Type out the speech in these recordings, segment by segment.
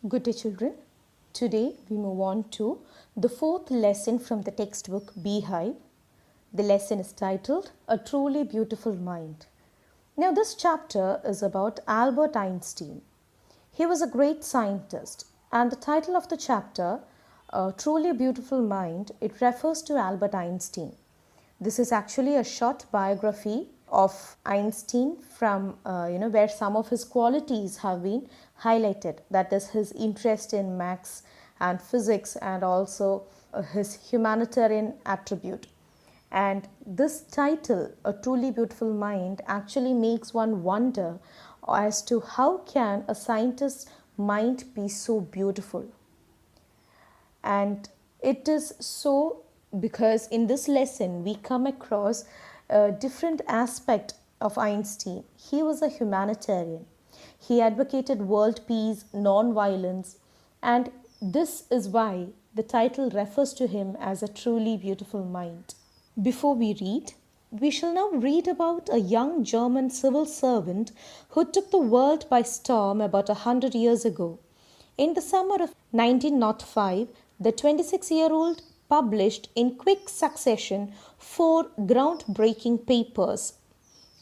Good day, children. Today we move on to the fourth lesson from the textbook Beehive. The lesson is titled A Truly Beautiful Mind. Now, this chapter is about Albert Einstein. He was a great scientist, and the title of the chapter, A Truly Beautiful Mind, it refers to Albert Einstein. This is actually a short biography of Einstein from where some of his qualities have been highlighted. That is his interest in maths and physics, and also his humanitarian attribute. And this title, A Truly Beautiful Mind, actually makes one wonder as to how can a scientist's mind be so beautiful. And it is so because in this lesson we come across a different aspect of Einstein. He was a humanitarian. He advocated world peace, non-violence, and this is why the title refers to him as a truly beautiful mind. Before we read, we shall now read about a young German civil servant who took the world by storm about 100 years ago. In the summer of 1905, the 26-year-old published in quick succession 4 groundbreaking papers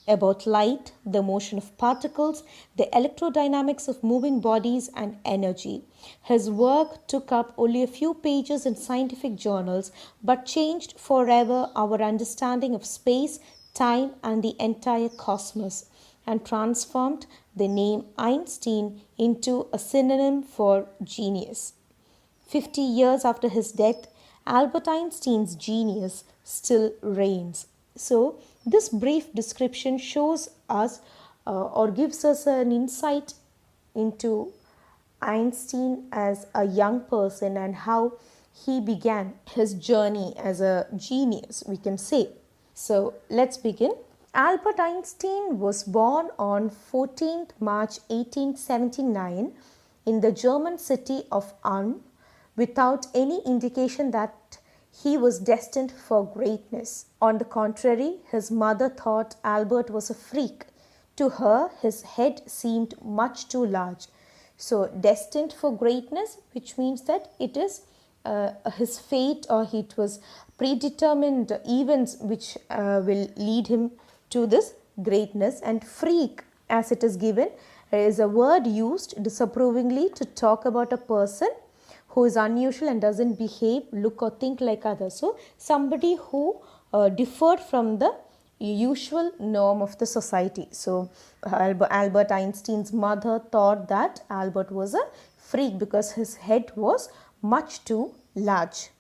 about light, the motion of particles, the electrodynamics of moving bodies, and energy. His work took up only a few pages in scientific journals but changed forever our understanding of space, time, and the entire cosmos, and transformed the name Einstein into a synonym for genius. 50 years after his death, Albert Einstein's genius still reigns. So, this brief description shows us or gives us an insight into Einstein as a young person and how he began his journey as a genius, we can say. So, let's begin. Albert Einstein was born on 14th March 1879 in the German city of Ulm, without any indication that he was destined for greatness. On the contrary, his mother thought Albert was a freak. To her, his head seemed much too large. So, destined for greatness, which means that it is his fate, or it was predetermined events which will lead him to this greatness. And freak, as it is given, is a word used disapprovingly to talk about a person who is unusual and doesn't behave, look, or think like others. So, somebody who differed from the usual norm of the society. So, Albert Einstein's mother thought that Albert was a freak because his head was much too large.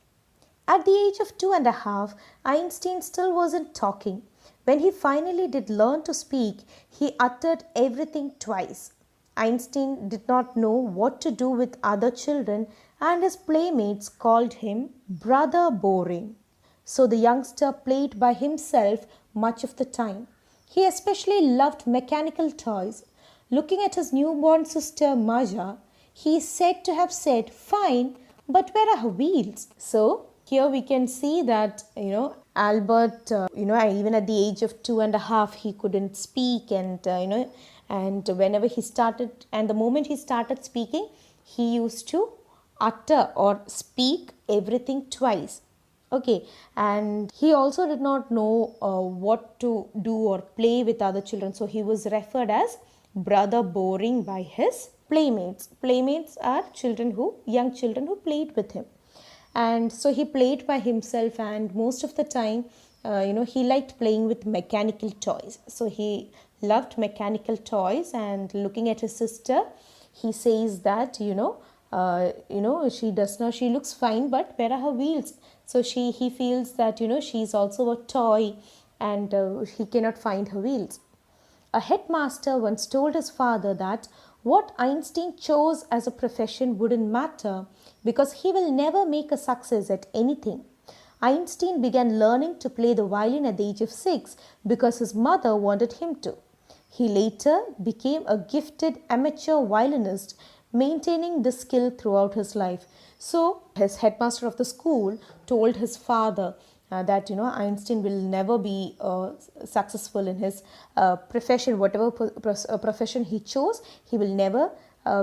At the age of 2.5, Einstein still wasn't talking. When he finally did learn to speak, he uttered everything twice. Einstein did not know what to do with other children, and his playmates called him Brother Boring. So the youngster played by himself much of the time. He especially loved mechanical toys. Looking at his newborn sister Maja, he is said to have said, "Fine, but where are her wheels?" So here we can see that, Albert, even at the age of 2.5, he couldn't speak, and, and whenever he started, and the moment he started speaking, he used to utter or speak everything twice. Okay, and he also did not know what to do or play with other children. So he was referred as Brother Boring by his playmates. Playmates are young children who played with him. And so he played by himself, and most of the time, he liked playing with mechanical toys. So he loved mechanical toys, and looking at his sister, he says that, she looks fine, but where are her wheels? So he feels that, she's also a toy, and he cannot find her wheels. A headmaster once told his father that what Einstein chose as a profession wouldn't matter because he will never make a success at anything. Einstein began learning to play the violin at the age of 6 because his mother wanted him to. He later became a gifted amateur violinist, maintaining this skill throughout his life. So, his headmaster of the school told his father that Einstein will never be successful in his profession. Whatever profession he chose, he will never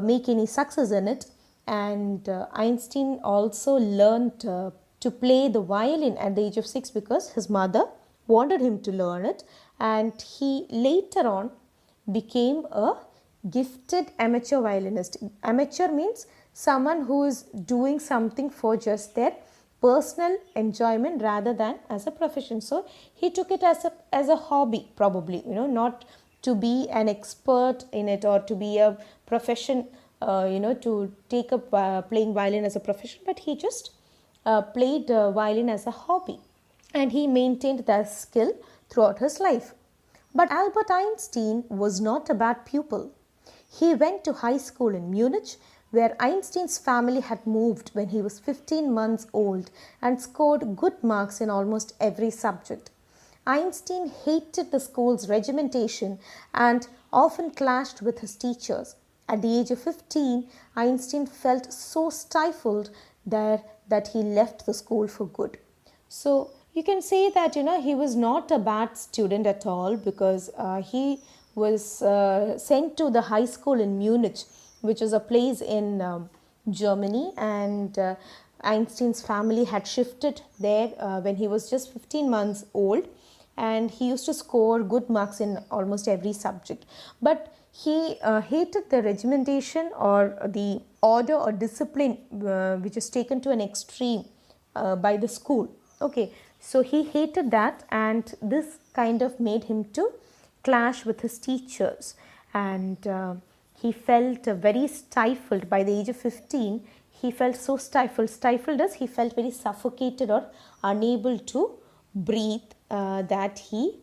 make any success in it. And Einstein also learned to play the violin at the age of 6 because his mother wanted him to learn it, and he later on became a gifted amateur violinist. Amateur means someone who is doing something for just their personal enjoyment rather than as a profession. So he took it as a hobby, probably, not to be an expert in it or to be a profession, to take up playing violin as a profession, but he just played violin as a hobby, and he maintained that skill throughout his life. But Albert Einstein was not a bad pupil. He went to high school in Munich, where Einstein's family had moved when he was 15 months old, and scored good marks in almost every subject. Einstein hated the school's regimentation and often clashed with his teachers. At the age of 15, Einstein felt so stifled there that he left the school for good. So you can say that he was not a bad student at all, because he was sent to the high school in Munich, which is a place in Germany, and Einstein's family had shifted there when he was just 15 months old, and he used to score good marks in almost every subject. But he hated the regimentation or the order or discipline which is taken to an extreme by the school. Okay, so he hated that, and this kind of made him to clash with his teachers, and he felt very stifled. By the age of 15, he felt so stifled as he felt very suffocated or unable to breathe, that he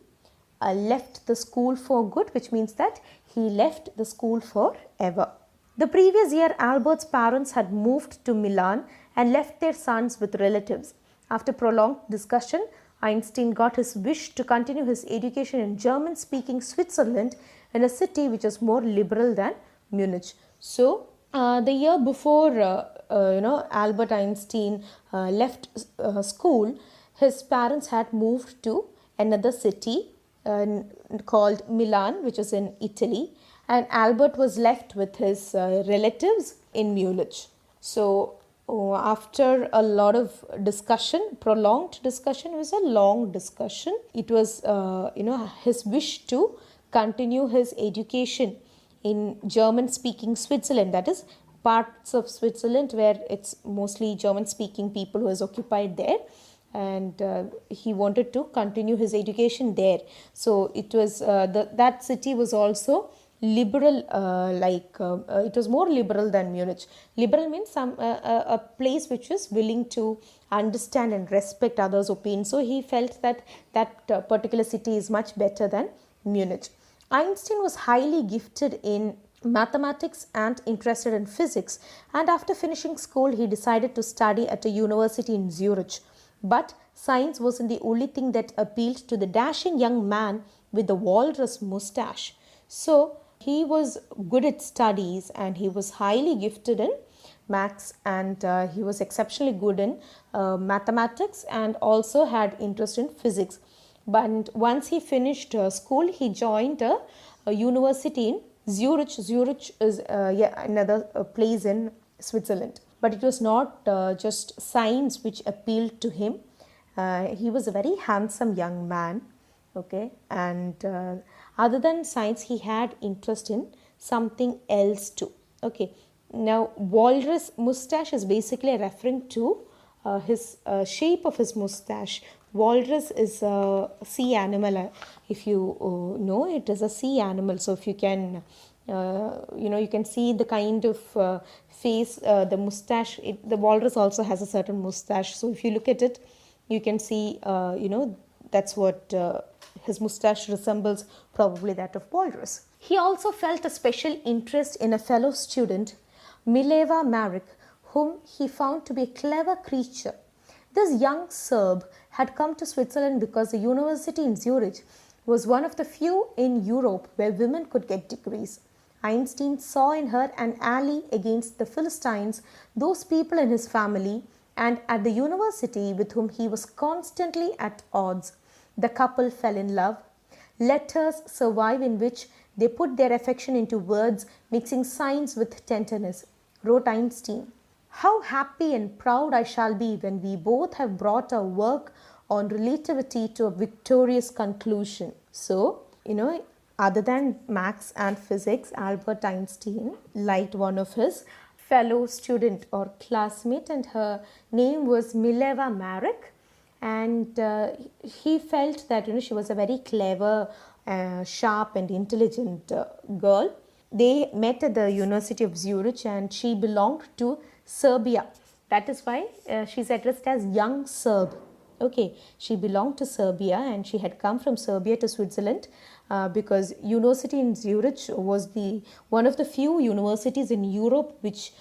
left the school for good, which means that he left the school forever. The previous year, Albert's parents had moved to Milan and left their sons with relatives. After prolonged discussion, Einstein got his wish to continue his education in German-speaking Switzerland, in a city which is more liberal than Munich. So, the year before, Albert Einstein left school, his parents had moved to another city called Milan, which is in Italy, and Albert was left with his relatives in Munich. So, after a lot of discussion, prolonged discussion, it was a long discussion. It was, his wish to continue his education in German-speaking Switzerland, that is parts of Switzerland where it's mostly German-speaking people who is occupied there, and he wanted to continue his education there. So it was that city was also liberal, it was more liberal than Munich. Liberal means a place which is willing to understand and respect others' opinions. So he felt that particular city is much better than Munich. Einstein was highly gifted in mathematics and interested in physics, and after finishing school he decided to study at a university in Zurich. But science wasn't the only thing that appealed to the dashing young man with the walrus moustache. So he was good at studies, and he was highly gifted in maths, and he was exceptionally good in mathematics, and also had interest in physics. But once he finished school, he joined a university in Zurich. Zurich is another place in Switzerland. But it was not just science which appealed to him. He was a very handsome young man. Okay, and other than science, he had interest in something else too. Okay, now walrus moustache is basically referring to his shape of his moustache. Walrus is a sea animal. If you know, it is a sea animal. So if you can, you can see the kind of face, the moustache. The walrus also has a certain moustache. So if you look at it, you can see, that's what his moustache resembles, probably that of walrus. He also felt a special interest in a fellow student, Mileva Maric, whom he found to be a clever creature. This young Serb had come to Switzerland because the university in Zurich was one of the few in Europe where women could get degrees. Einstein saw in her an ally against the Philistines, those people in his family and at the university with whom he was constantly at odds. The couple fell in love. Letters survive in which they put their affection into words, mixing signs with tenderness. wrote Einstein, "How happy and proud I shall be when we both have brought our work on relativity to a victorious conclusion." So, other than maths and physics, Albert Einstein liked one of his fellow student or classmate, and her name was Mileva Marek. And he felt that she was a very clever, sharp and intelligent girl. They met at the University of Zurich, and she belonged to Serbia. That is why she's addressed as young Serb. Okay, she belonged to Serbia, and she had come from Serbia to Switzerland because University in Zurich was the one of the few universities in Europe which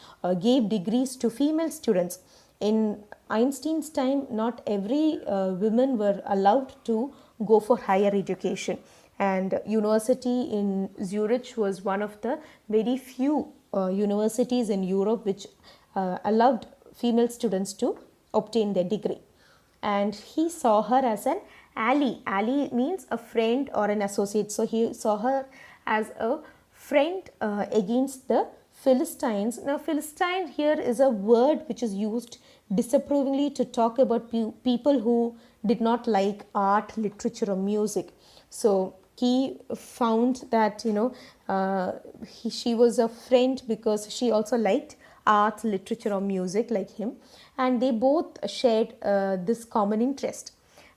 gave degrees to female students. In Einstein's time, not every women were allowed to go for higher education, and University in Zurich was one of the very few universities in Europe which allowed female students to obtain their degree. And he saw her as an ally. Ally means a friend or an associate. So he saw her as a friend against the Philistines. Now, Philistine here is a word which is used disapprovingly to talk about people who did not like art, literature, or music. So he found that she was a friend because she also liked art, literature, or music like him, and they both shared this common interest.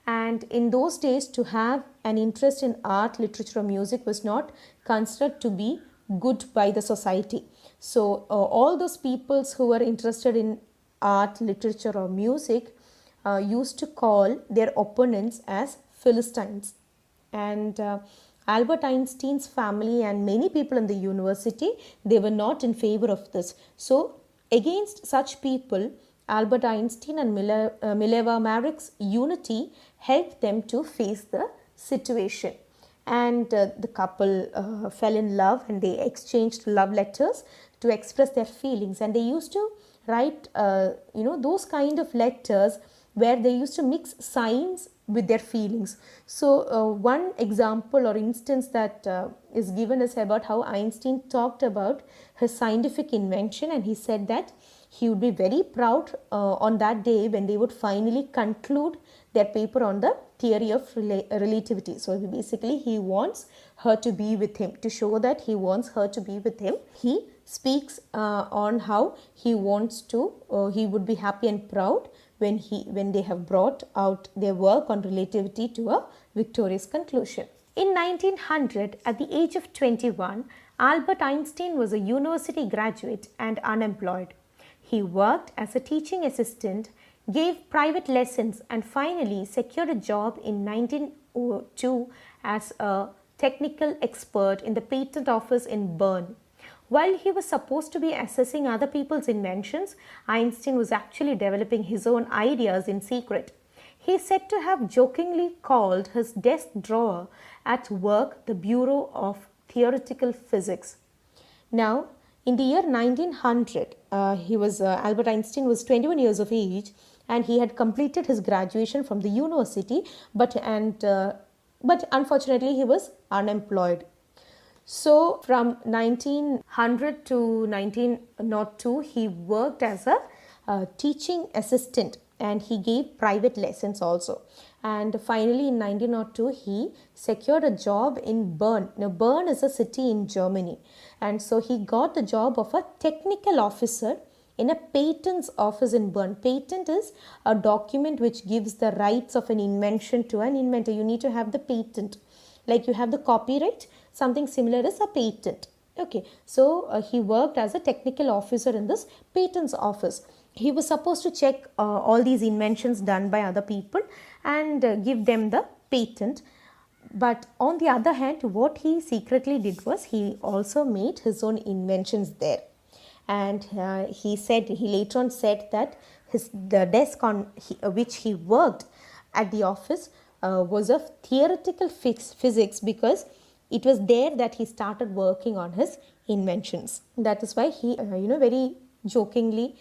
And in those days, to have an interest in art, literature, or music was not considered to be good by the society. So all those peoples who were interested in art, literature, or music used to call their opponents as Philistines. And Albert Einstein's family and many people in the university, they were not in favor of this. So against such people, Albert Einstein and Mileva Marek's unity helped them to face the situation. And the couple fell in love, and they exchanged love letters to express their feelings. And they used to write those kind of letters where they used to mix science with their feelings. So one example or instance that is given is about how Einstein talked about his scientific invention, and he said that he would be very proud on that day when they would finally conclude their paper on the theory of relativity. So basically he wants her to be with him, to show that he wants her to be with him. He speaks on how he wants to, he would be happy and proud when they have brought out their work on relativity to a victorious conclusion. In 1900, at the age of 21, Albert Einstein was a university graduate and unemployed. He worked as a teaching assistant, gave private lessons, and finally secured a job in 1902 as a technical expert in the patent office in Bern. While he was supposed to be assessing other people's inventions, Einstein was actually developing his own ideas in secret. He is said to have jokingly called his desk drawer at work the Bureau of Theoretical Physics. Now, in the year 1900, Albert Einstein was 21 years of age, and he had completed his graduation from the university, but unfortunately he was unemployed. So from 1900 to 1902, he worked as a teaching assistant, and he gave private lessons also. And finally in 1902, he secured a job in Bern. Now Bern is a city in Germany, and so he got the job of a technical officer in a patents office in Bern. Patent is a document which gives the rights of an invention to an inventor. You need to have the patent. Like you have the copyright, something similar is a patent. Okay, so he worked as a technical officer in this patents office. He was supposed to check all these inventions done by other people and give them the patent. But on the other hand, what he secretly did was he also made his own inventions there. And he later on said that the desk on which he worked at the office was of theoretical physics, because it was there that he started working on his inventions. That is why he, very jokingly,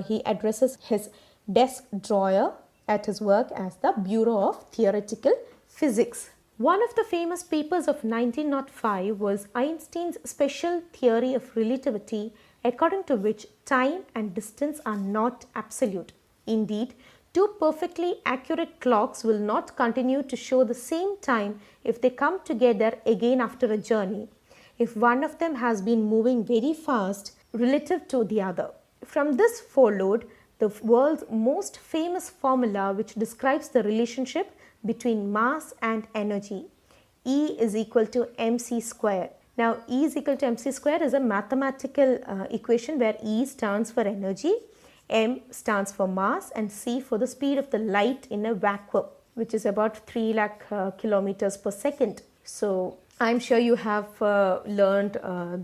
he addresses his desk drawer at his work as the Bureau of Theoretical Physics. One of the famous papers of 1905 was Einstein's special theory of relativity according to which time and distance are not absolute. Indeed, two perfectly accurate clocks will not continue to show the same time if they come together again after a journey, if one of them has been moving very fast relative to the other. From this followed the world's most famous formula which describes the relationship between mass and energy. E is equal to mc square. Now, E is equal to mc square is a mathematical equation where E stands for energy, m stands for mass, and c for the speed of the light in a vacuum, which is about 3 lakh kilometers per second. So, I'm sure you have learned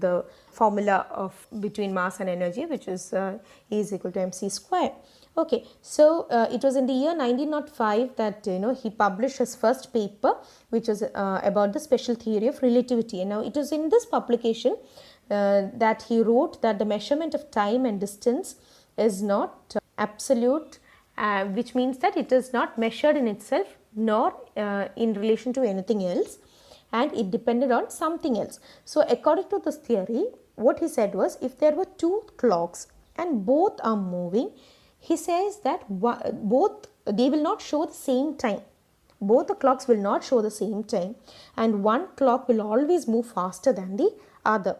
the formula of between mass and energy, which is E is equal to mc square. Okay, so it was in the year 1905 that he published his first paper, which was about the special theory of relativity. And now it was in this publication that he wrote that the measurement of time and distance is not absolute, which means that it is not measured in itself nor in relation to anything else, and it depended on something else. So according to this theory, what he said was, if there were two clocks and both are moving, he says that they will not show the same time. Both the clocks will not show the same time, and one clock will always move faster than the other.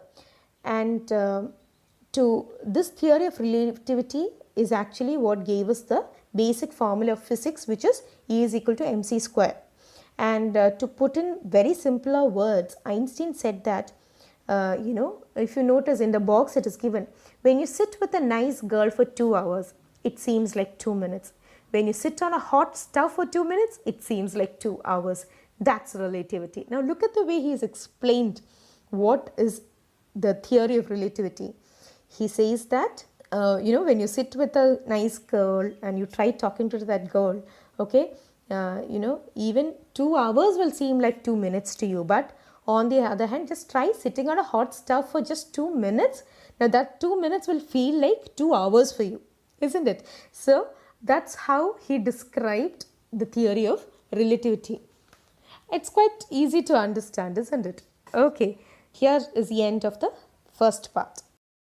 And to this theory of relativity is actually what gave us the basic formula of physics, which is E is equal to mc square. And to put in very simpler words, Einstein said that, if you notice in the box it is given, when you sit with a nice girl for 2 hours, it seems like 2 minutes. When you sit on a hot stove for 2 minutes, it seems like 2 hours. That's relativity. Now look at the way he has explained what is the theory of relativity. He says that, when you sit with a nice girl and you try talking to that girl, okay, even 2 hours will seem like 2 minutes to you. But on the other hand, just try sitting on a hot stove for just 2 minutes. Now that 2 minutes will feel like 2 hours for you, isn't it? So that's how he described the theory of relativity. It's quite easy to understand, isn't it? Okay, here is the end of the first part.